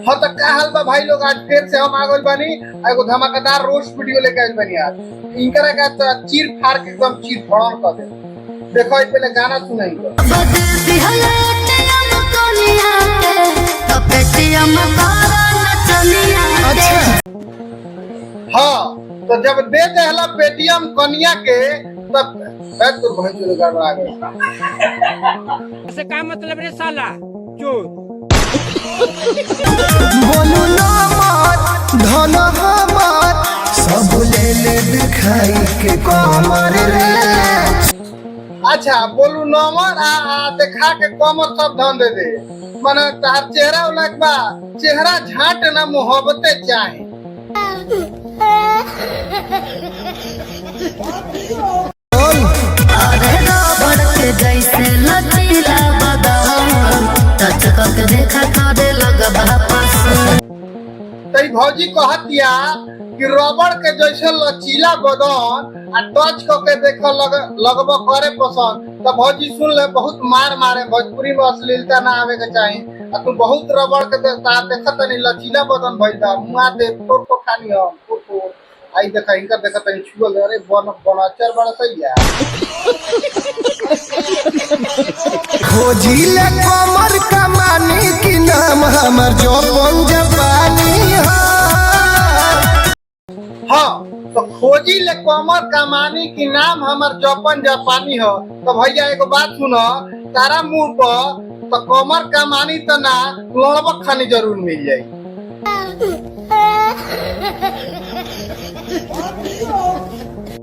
हाँ तो क्या हाल बा भाई लोग, आज फिर से हम आ गए बानी एगो धमाकेदार रोस्ट वीडियो लेके आइल बानी। आज इनकरा का तो चीर फाड़ के एकदम चीर फाड़ कर दे। देखो ये पहले गाना सुनाई हाँ तो जब दे देहला पेटीएम कनिया के तब तो भाई जो गाना आ गया। ऐसे क्या मतलब रे साला चोर। बोलू ना मत धन हमर सब ले दिखाई के कमर रे। अच्छा बोलू नंबर आ देखा के कमर सब धन दे दे। माने तार चेहरा उलट बा, चेहरा झाट ना मोहब्बते चाहे। अरे रबड़ के जैसे लचीला बदन टच करके देखा करे लगबा पसंद। तई भौजी कहतिया कि रबड़ के जैसे लचीला बदन आ टच करके देख लगबा करे पसंद। तो भौजी सुन ले, बहुत मार मारे भोजपुरी में अश्लीलता ना आवे के चाहिए। आ तू बहुत रबड़ के देखत नहीं लचीला बदन भइदा मुआ दे तोर को खानी हो को आई देखा इनका देखत नहीं छुअल। अरे बनचर बड़ा सही है। खोजी ले कमर कमानी की नाम हमर जो पंजबानी हाँ तो खोजी ले कमर कमानी की नाम हमर जपन जापानी हो। तो भैया एगो बात सुनो, तारा मुंह पर तो कमर कमानी तो ना लड़बक खानी जरूर मिल जाई।